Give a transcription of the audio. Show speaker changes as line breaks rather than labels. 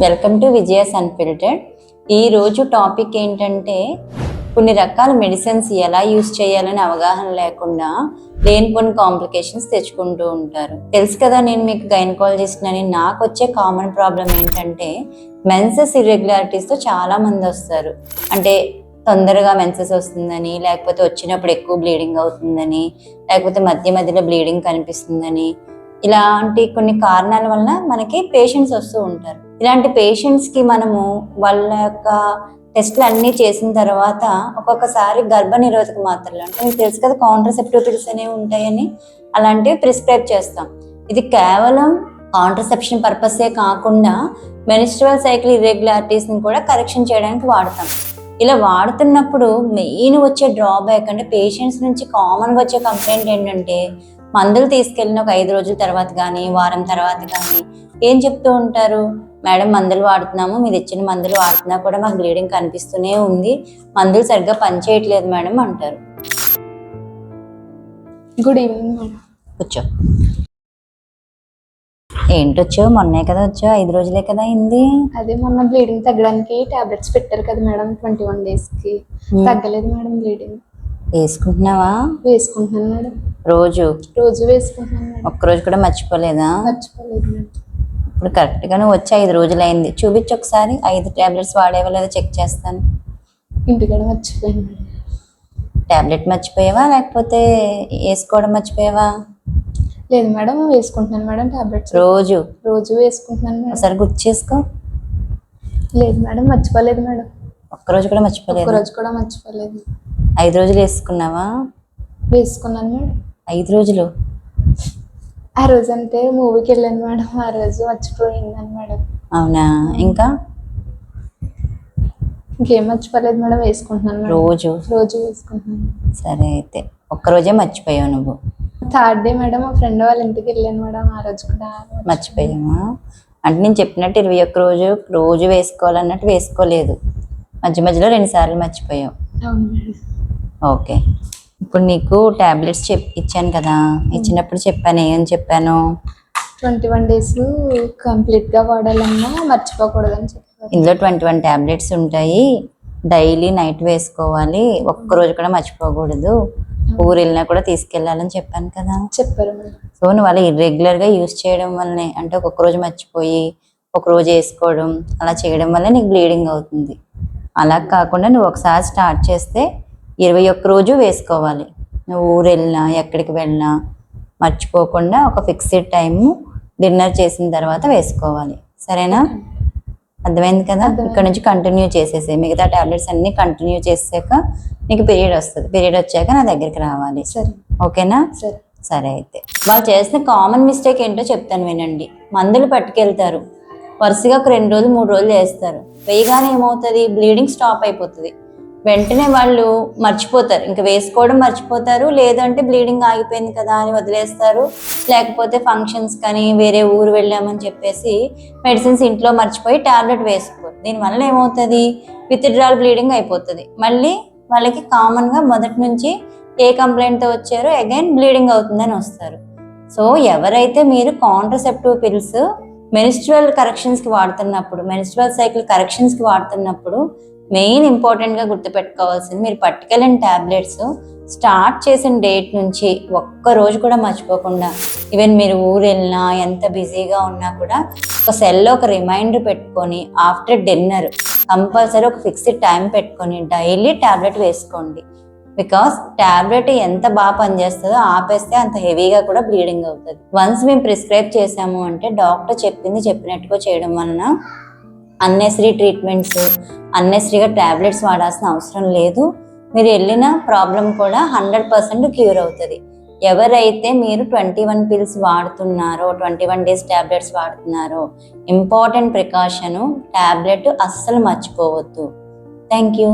Welcome to Vijayan unfiltered. ఈరోజు topic ఏంటంటే కొన్ని రకాల మెడిసిన్స్ ఎలా యూస్ చేయాలని అవగాహన లేకుండా లేనిపోని కాంప్లికేషన్స్ తెచ్చుకుంటూ ఉంటారు. తెలుసు కదా, నేను మీకు గైనకాలజిస్ట్ అని. నాకు వచ్చే కామన్ ప్రాబ్లం ఏంటంటే మెన్సెస్ ఇర్రెగ్యులారిటీస్తో చాలా మంది వస్తారు. అంటే తొందరగా మెన్సెస్ వస్తుందని, లేకపోతే వచ్చినప్పుడు ఎక్కువ బ్లీడింగ్ అవుతుందని, లేకపోతే మధ్య మధ్యలో బ్లీడింగ్ కనిపిస్తుందని, ఇలాంటి కొన్ని కారణాల వల్ల మనకి పేషెంట్స్ వస్తూ ఉంటారు. ఇలాంటి పేషెంట్స్కి మనము వాళ్ళ యొక్క టెస్ట్లు అన్నీ చేసిన తర్వాత ఒక్కొక్కసారి గర్భనిరోధక మాత్రలు, అంటే మీకు తెలుసు కదా కాంట్రసెప్టివ్ పిల్స్ అనేవి ఉంటాయని, అలాంటివి ప్రిస్క్రైబ్ చేస్తాం. ఇది కేవలం కాంట్రసెప్షన్ పర్పసే కాకుండా మెన్స్ట్రువల్ సైకిల్ ఇర్రెగ్యులారిటీస్ని కూడా కరెక్షన్ చేయడానికి వాడతాం. ఇలా వాడుతున్నప్పుడు మెయిన్ వచ్చే డ్రాబ్యాక్ అంటే పేషెంట్స్ నుంచి కామన్గా వచ్చే కంప్లైంట్ ఏంటంటే మందులు తీసుకెళ్ళిన ఒక 5 రోజుల తర్వాత కానీ వారం తర్వాత కానీ ఏం చెప్తూ ఉంటారు, మేడం మందులు వాడుతున్నాము, మీరు ఇచ్చిన మందులు వాడుతున్నా కూడా మాకు బ్లీడింగ్ కనిపిస్తూనే ఉంది, మందులు సరిగ్గా పనిచేయట్లేదు మేడం అంటారు.
Good evening madam.
కూర్చో. ఏంటొచ్చావు? మొన్నే కదా వచ్చావు, 5 రోజులే కదా అయింది.
అదే మొన్న బ్లీడింగ్ తగ్గడానికి టాబ్లెట్స్ పెట్టారు కదా మేడం, 21 daysకి. తగ్గలేదు మేడం బ్లీడింగ్.
వేసుకుంటున్నావా?
వేసుకుంటున్నాను మేడం.
రోజు
వేసుకుంటున్నాను మేడం.
ఒక్కరోజు కూడా మర్చిపోలేదా?
మర్చిపోలేదు మేడం.
ఇప్పుడు కరెక్ట్గా నువ్వు వచ్చి 5 రోజులు అయింది. చూపించు ఒకసారి, 5 టాబ్లెట్స్ వాడేవా లేదా చెక్ చేస్తాను.
ఇంటికాడ మర్చిపోయాను మేడం.
టాబ్లెట్ మర్చిపోయావా లేకపోతే వేసుకోవడం మర్చిపోయావా?
లేదు మేడం, వేసుకుంటున్నాను మేడం టాబ్లెట్స్.
రోజు
వేసుకుంటున్నాను మేడం.
ఒకసారి గుర్తు చేసుకో.
లేదు మేడం, మర్చిపోలేదు మేడం.
ఒక్కరోజు కూడా మర్చిపోలేదు?
ఒక్కరోజు కూడా మర్చిపోలేదు.
5 రోజులు వేసుకున్నావా?
వేసుకున్నాను మేడం.
5 రోజులు?
ఆ రోజు అంటే మూవీకి వెళ్ళాను మేడం, ఆ రోజు మర్చిపోయిందని మేడం.
అవునా? ఇంకా
ఇంకేం మర్చిపోలేదు మేడం, వేసుకుంటున్నాను మేడం. రోజు వేసుకుంటున్నాను.
సరే, అయితే ఒక్కరోజే మర్చిపోయావు నువ్వు.
3rd day మేడం మా ఫ్రెండ్ వాళ్ళ ఇంటికి వెళ్ళాను మేడం, ఆ రోజు కూడా
మర్చిపోయావా? అంటే నేను చెప్పినట్టు 21 రోజు వేసుకోవాలన్నట్టు వేసుకోలేదు, మధ్య మధ్యలో 2 సార్లు మర్చిపోయావు.
అవును మేడం.
ఓకే, ఇప్పుడు నీకు టాబ్లెట్స్ ఇచ్చాను కదా, ఇచ్చినప్పుడు చెప్పాను, ఏమని చెప్పాను?
21 days కంప్లీట్గా వాడాలన్నా మర్చిపోకూడదని చెప్పాను.
ఇందులో 21 టాబ్లెట్స్ ఉంటాయి, డైలీ నైట్ వేసుకోవాలి, ఒక్కరోజు కూడా మర్చిపోకూడదు, ఊరు వెళ్ళినా కూడా తీసుకెళ్ళాలని చెప్పాను కదా.
చెప్పారు మేడం.
సో నువ్వు అలా ఇర్రెగ్యులర్గా యూజ్ చేయడం వల్లనే, అంటే ఒక్కొక్క రోజు మర్చిపోయి ఒకరోజు వేసుకోవడం అలా చేయడం వల్ల నీకు బ్లీడింగ్ అవుతుంది. అలా కాకుండా నువ్వు ఒకసారి స్టార్ట్ చేస్తే 21 రోజు వేసుకోవాలి. నువ్వు ఊరు వెళ్ళినా ఎక్కడికి వెళ్ళినా మర్చిపోకుండా ఒక ఫిక్స్డ్ టైము డిన్నర్ చేసిన తర్వాత వేసుకోవాలి. సరేనా? అర్థమైంది కదా? ఇక్కడ నుంచి కంటిన్యూ చేసేసే, మిగతా టాబ్లెట్స్ అన్నీ కంటిన్యూ చేసాక నీకు పీరియడ్ వస్తుంది. పీరియడ్ వచ్చాక నా దగ్గరికి రావాలి.
సరే,
ఓకేనా? సరే అయితే వాళ్ళు చేసిన కామన్ మిస్టేక్ ఏంటో చెప్తాను వినండి. మందులు పట్టుకెళ్తారు, వరుసగా ఒక 2 రోజులు 3 రోజులు వేస్తారు. వేయగానే ఏమవుతుంది, బ్లీడింగ్ స్టాప్ అయిపోతుంది. వెంటనే వాళ్ళు మర్చిపోతారు, ఇంకా వేసుకోవడం మర్చిపోతారు, లేదంటే బ్లీడింగ్ ఆగిపోయింది కదా అని వదిలేస్తారు, లేకపోతే ఫంక్షన్స్ కానీ వేరే ఊరు వెళ్ళామని చెప్పేసి మెడిసిన్స్ ఇంట్లో మర్చిపోయి టాబ్లెట్ వేసుకోరు. దీనివల్ల ఏమవుతుంది, విత్డ్రాల్ బ్లీడింగ్ అయిపోతుంది. మళ్ళీ వాళ్ళకి కామన్గా మొదటి నుంచి ఏ కంప్లైంట్తో వచ్చారో అగైన్ బ్లీడింగ్ అవుతుందని వస్తారు. సో ఎవరైతే మీరు కాంట్రసెప్టివ్ పిల్స్ మెన్స్ట్రువల్ కరెక్షన్స్కి వాడుతున్నప్పుడు, మెన్స్ట్రువల్ సైకిల్ కరెక్షన్స్కి వాడుతున్నప్పుడు మెయిన్ ఇంపార్టెంట్గా గుర్తుపెట్టుకోవాల్సింది, మీరు పట్టుకెళ్ళిన టాబ్లెట్స్ స్టార్ట్ చేసిన డేట్ నుంచి ఒక్కరోజు కూడా మర్చిపోకుండా, ఈవెన్ మీరు ఊరు వెళ్ళినా ఎంత బిజీగా ఉన్నా కూడా ఒక సెల్లో ఒక రిమైండర్ పెట్టుకొని ఆఫ్టర్ డిన్నర్ కంపల్సరీ ఒక ఫిక్స్డ్ టైం పెట్టుకొని డైలీ టాబ్లెట్ వేసుకోండి. బికాస్ టాబ్లెట్ ఎంత బాగా పనిచేస్తుందో ఆపేస్తే అంత హెవీగా కూడా బ్లీడింగ్ అవుతుంది. వన్స్ మేము ప్రిస్క్రైబ్ చేసాము అంటే డాక్టర్ చెప్పినట్టుగా చేయడం వలన అన్నెసరీ ట్రీట్మెంట్స్, అన్నెసరీగా టాబ్లెట్స్ వాడాల్సిన అవసరం లేదు. మీరు వెళ్ళిన ప్రాబ్లం కూడా 100% క్యూర్ అవుతుంది. ఎవరైతే మీరు 21 పిల్స్ వాడుతున్నారో, 21 days టాబ్లెట్స్ వాడుతున్నారో, ఇంపార్టెంట్ ప్రికాషను టాబ్లెట్ అస్సలు మర్చిపోవద్దు. Thank you.